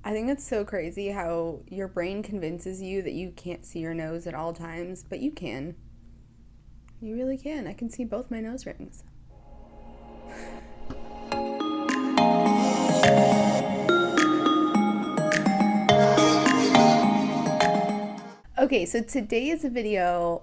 I think it's so crazy how your brain convinces you that you can't see your nose at all times, but you can. You really can. I can see both my nose rings. Okay, so today's video,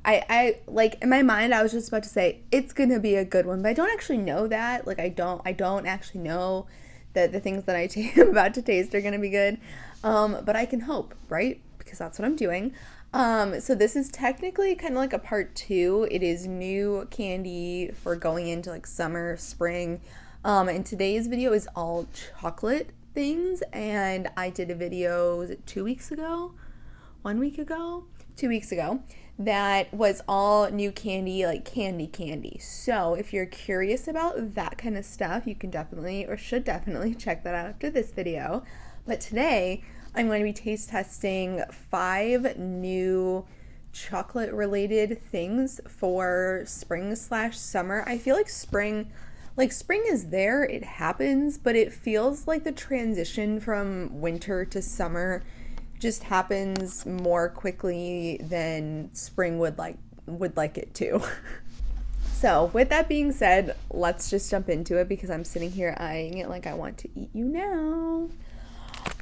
I like in my mind I was just about to say it's gonna be a good one, but I don't actually know that. Like I don't actually know that the things that am about to taste are gonna be good. But I can hope, right? Because that's what I'm doing. So this is technically kind of like a part two. It is new candy for going into like summer, spring. And today's video is all chocolate things, and I did a video, was it 2 weeks ago? 1 week ago? 2 weeks ago, that was all new candy, like candy. So if you're curious about that kind of stuff, you can definitely, or should definitely, check that out after this video. But today I'm going to be taste testing 5 new chocolate related things for spring/summer. I feel like spring is there, it happens, but it feels like the transition from winter to summer just happens more quickly than spring would like it to. So with that being said, let's just jump into it because I'm sitting here eyeing it like I want to eat you now.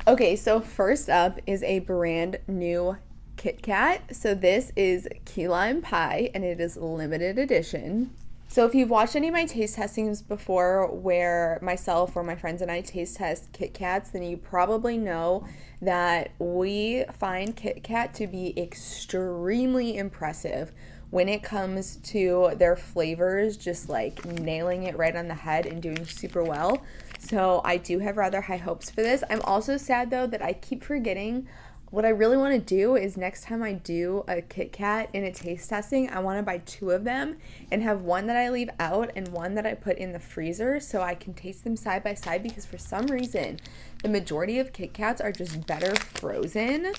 Okay, so first up is a brand new Kit Kat. So this is key lime pie and it is limited edition. So if you've watched any of my taste testings before where myself or my friends and I taste test Kit Kats, then you probably know that we find Kit Kat to be extremely impressive when it comes to their flavors, just like nailing it right on the head and doing super well. So I do have rather high hopes for this. I'm also sad though that I keep forgetting. What I really want to do is next time I do a Kit Kat in a taste testing, I want to buy 2 of them and have one that I leave out and one that I put in the freezer so I can taste them side by side, because for some reason the majority of Kit Kats are just better frozen.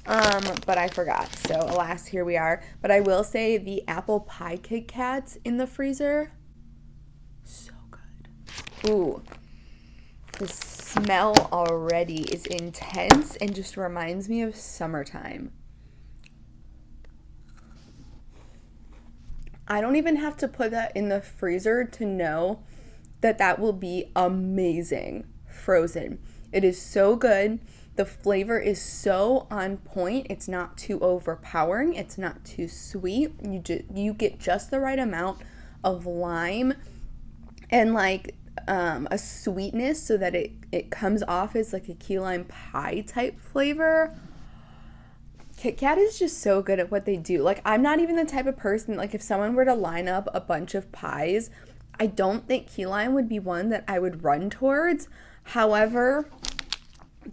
But I forgot. So alas, here we are. But I will say the apple pie Kit Kats in the freezer, so good. Ooh. The smell already is intense and just reminds me of summertime. I don't even have to put that in the freezer to know that that will be amazing frozen. It is so good. The flavor is so on point. It's not too overpowering. It's not too sweet. You get just the right amount of lime and like a sweetness so that it comes off as like a key lime pie type flavor. Kit Kat is just so good at what they do. Like, I'm not even the type of person, like if someone were to line up a bunch of pies, I don't think key lime would be one that I would run towards. However,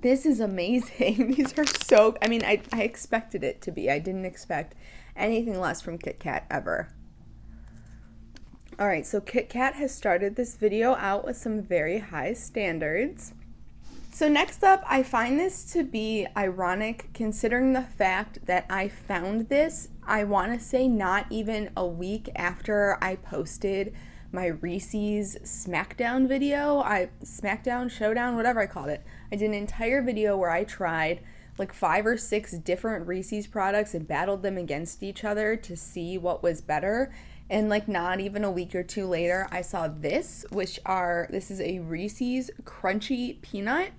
this is amazing. These are so, I mean, I expected it to be. I didn't expect anything less from Kit Kat ever. All right, so Kit Kat has started this video out with some very high standards. So next up, I find this to be ironic considering the fact that I found this, I want to say not even a week after I posted my Reeses Smackdown video. Smackdown, Showdown, whatever I called it. I did an entire video where I tried like 5 or 6 different Reeses products and battled them against each other to see what was better. And like not even a week or 2 later, I saw this, this is a Reeses Crunchy Peanut.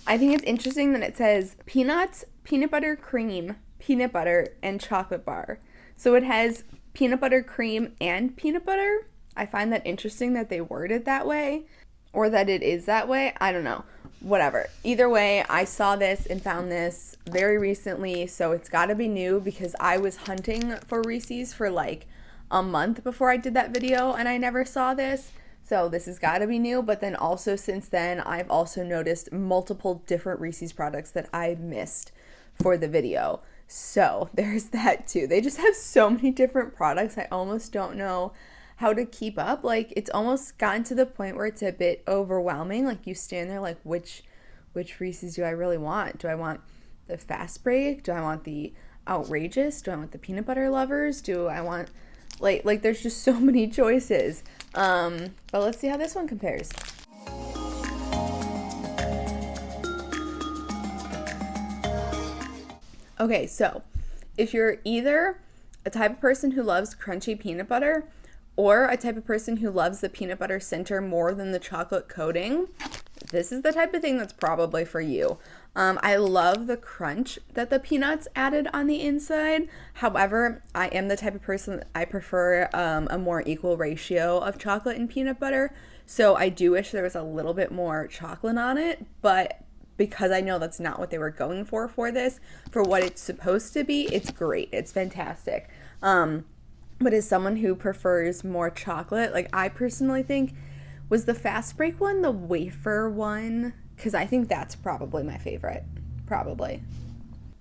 I think it's interesting that it says peanuts, peanut butter cream, peanut butter, and chocolate bar. So it has peanut butter cream and peanut butter. I find that interesting that they word it that way, or that it is that way. I don't know. Whatever. Either way, I saw this and found this very recently, so it's got to be new because I was hunting for Reeses for like a month before I did that video and I never saw this. So this has got to be new, but then also since then, I've also noticed multiple different Reeses products that I missed for the video. So there's that too. They just have so many different products. I almost don't know how to keep up. Like, it's almost gotten to the point where it's a bit overwhelming. Like, you stand there like, which Reeses do I really want? Do I want the fast break? Do I want the outrageous? Do I want the peanut butter lovers? Do I want like there's just so many choices. But let's see how this one compares. Okay, so if you're either a type of person who loves crunchy peanut butter or a type of person who loves the peanut butter center more than the chocolate coating, this is the type of thing that's probably for you. I love the crunch that the peanuts added on the inside. However, I am the type of person that I prefer a more equal ratio of chocolate and peanut butter. So I do wish there was a little bit more chocolate on it, but because I know that's not what they were going for this, for what it's supposed to be, it's great. It's fantastic. But as someone who prefers more chocolate, like I personally think, was the fast break one the wafer one? Because I think that's probably my favorite. Probably.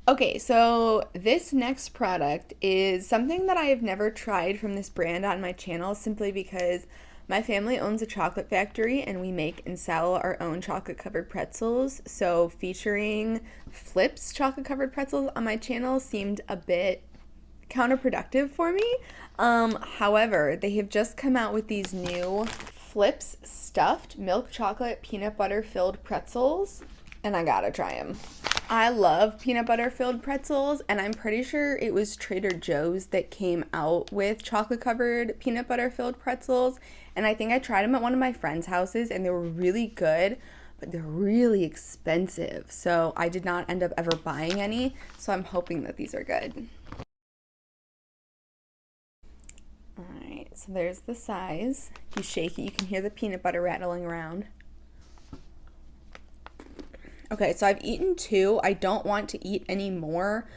Okay, so this next product is something that I have never tried from this brand on my channel simply because my family owns a chocolate factory and we make and sell our own chocolate covered pretzels. So featuring Flipz chocolate covered pretzels on my channel seemed a bit counterproductive for me. However, they have just come out with these new Flipz Stuffd milk chocolate peanut butter filled pretzels, and I gotta try them. I love peanut butter filled pretzels, and I'm pretty sure it was Trader Joe's that came out with chocolate covered peanut butter filled pretzels, and I think I tried them at one of my friends' houses and they were really good, but they're really expensive, so I did not end up ever buying any, so I'm hoping that these are good. Alright, so there's the size. If you shake it, you can hear the peanut butter rattling around. Okay, so I've eaten 2. I don't want to eat any more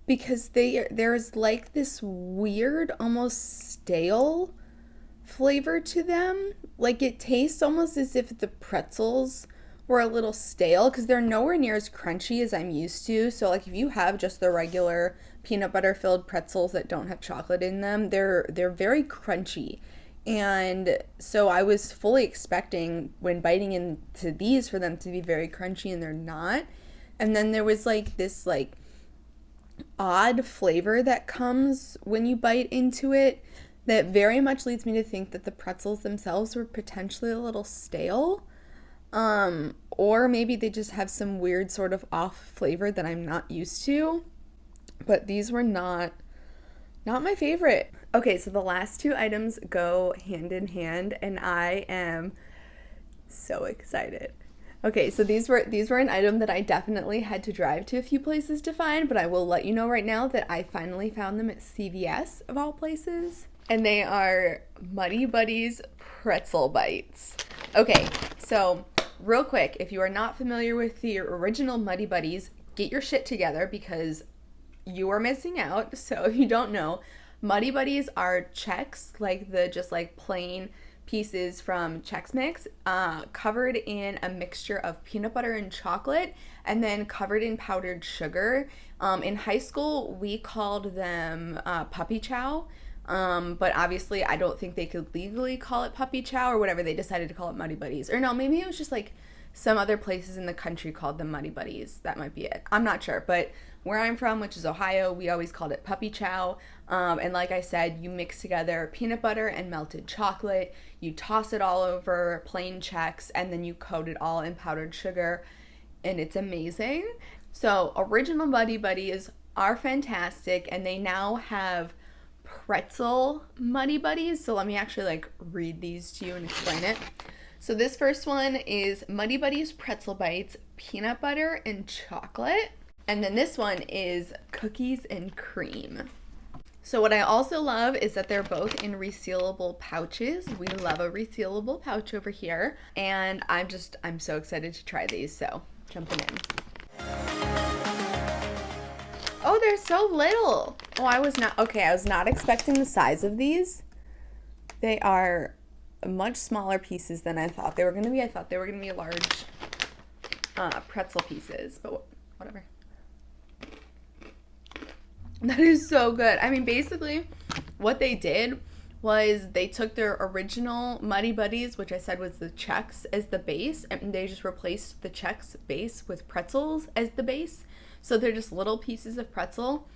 because there's like this weird, almost stale flavor to them. Like it tastes almost as if the pretzels were a little stale because they're nowhere near as crunchy as I'm used to. So like if you have just the regular peanut butter filled pretzels that don't have chocolate in them, they're very crunchy. And so I was fully expecting when biting into these for them to be very crunchy, and they're not. And then there was like this like odd flavor that comes when you bite into it that very much leads me to think that the pretzels themselves were potentially a little stale. Or maybe they just have some weird sort of off flavor that I'm not used to. But these were not my favorite. Okay, so the last 2 items go hand in hand, and I am so excited. Okay, so these were an item that I definitely had to drive to a few places to find, but I will let you know right now that I finally found them at CVS of all places. And they are Muddy Buddies pretzel bites. Okay, so real quick, if you are not familiar with the original Muddy Buddies, get your shit together because you are missing out. So if you don't know, Muddy Buddies are Chex, like the just like plain pieces from Chex Mix, covered in a mixture of peanut butter and chocolate, and then covered in powdered sugar. In high school, we called them puppy chow. But obviously I don't think they could legally call it puppy chow or whatever. They decided to call it Muddy Buddies. Or no, maybe it was just like some other places in the country called them Muddy Buddies. That might be it. I'm not sure. But where I'm from, which is Ohio, we always called it puppy chow. And like I said, you mix together peanut butter and melted chocolate. You toss it all over plain Chex, and then you coat it all in powdered sugar. And it's amazing. So original Muddy Buddies are fantastic, and they now have pretzel Muddy Buddies. So let me actually like read these to you and explain it. So this first one is Muddy Buddies pretzel bites, peanut butter and chocolate. And then this one is cookies and cream. So what I also love is that they're both in resealable pouches. We love a resealable pouch over here. And I'm so excited to try these. So jumping in. Oh, they're so little. Oh, I was not expecting the size of these. They are much smaller pieces than I thought they were going to be. I thought they were going to be large pretzel pieces, but whatever. That is so good. I mean, basically what they did was they took their original Muddy Buddies, which I said was the Chex, as the base, and they just replaced the Chex base with pretzels as the base. So they're just little pieces of pretzel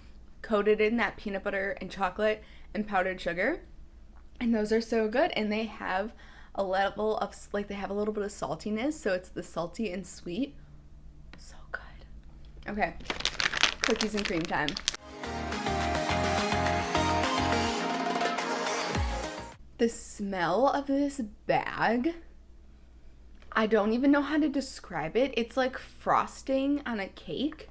coated in that peanut butter and chocolate and powdered sugar. And those are so good. And they have a level of, like, they have a little bit of saltiness. So it's the salty and sweet. So good. Okay. cookies and cream time. The smell of this bag, I don't even know how to describe it. It's like frosting on a cake.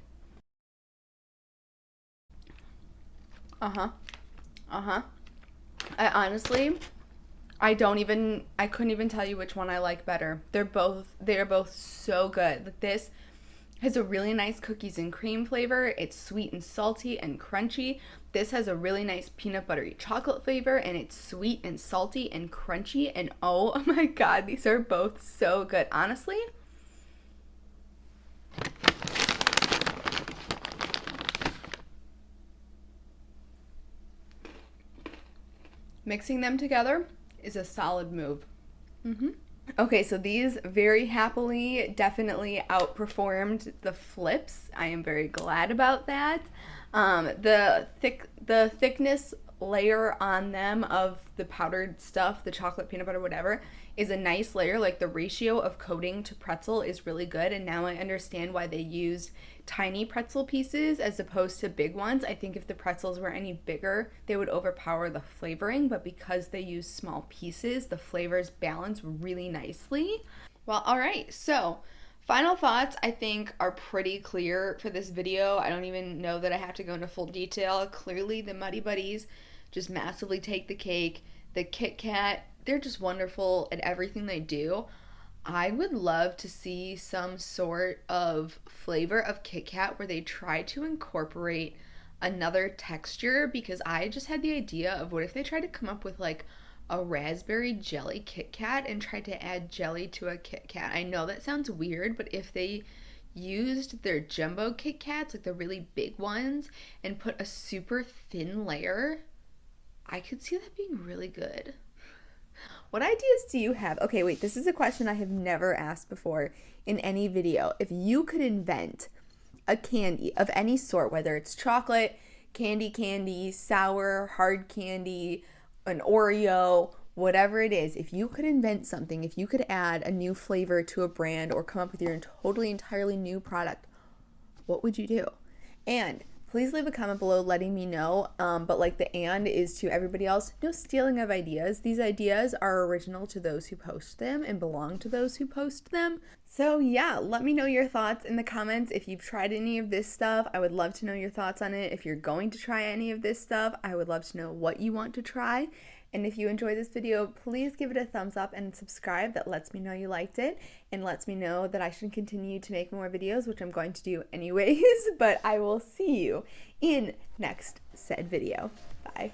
I honestly, I couldn't even tell you which one I like better. They are both so good. Like, this has a really nice cookies and cream flavor. It's sweet and salty and crunchy. This has a really nice peanut buttery chocolate flavor, and it's sweet and salty and crunchy. And oh my God, these are both so good. Honestly, mixing them together is a solid move. Okay, so these very happily definitely outperformed the Flipz. I am very glad about that. The thickness layer on them of the powdered stuff, the chocolate, peanut butter, whatever, is a nice layer. Like, the ratio of coating to pretzel is really good, and now I understand why they used tiny pretzel pieces as opposed to big ones. I think if the pretzels were any bigger, they would overpower the flavoring, but because they use small pieces, the flavors balance really nicely. Well, all right, so final thoughts, I think, are pretty clear for this video. I don't even know that I have to go into full detail. Clearly, the Muddy Buddies just massively take the cake. The Kit Kat, they're just wonderful at everything they do. I would love to see some sort of flavor of Kit Kat where they try to incorporate another texture, because I just had the idea of, what if they tried to come up with like a raspberry jelly Kit Kat and tried to add jelly to a Kit Kat. I know that sounds weird, but if they used their jumbo Kit Kats, like the really big ones, and put a super thin layer, I could see that being really good. What ideas do you have? Okay, wait, this is a question I have never asked before in any video. If you could invent a candy of any sort, whether it's chocolate, candy, sour, hard candy, an Oreo, whatever it is, if you could invent something, if you could add a new flavor to a brand or come up with your totally, entirely new product, what would you do? And please leave a comment below letting me know, but like, the and is to everybody else, no stealing of ideas. These ideas are original to those who post them and belong to those who post them. So yeah, let me know your thoughts in the comments. If you've tried any of this stuff, I would love to know your thoughts on it. If you're going to try any of this stuff, I would love to know what you want to try. And if you enjoyed this video, please give it a thumbs up and subscribe. That lets me know you liked it and lets me know that I should continue to make more videos, which I'm going to do anyways. But I will see you in next said video. Bye.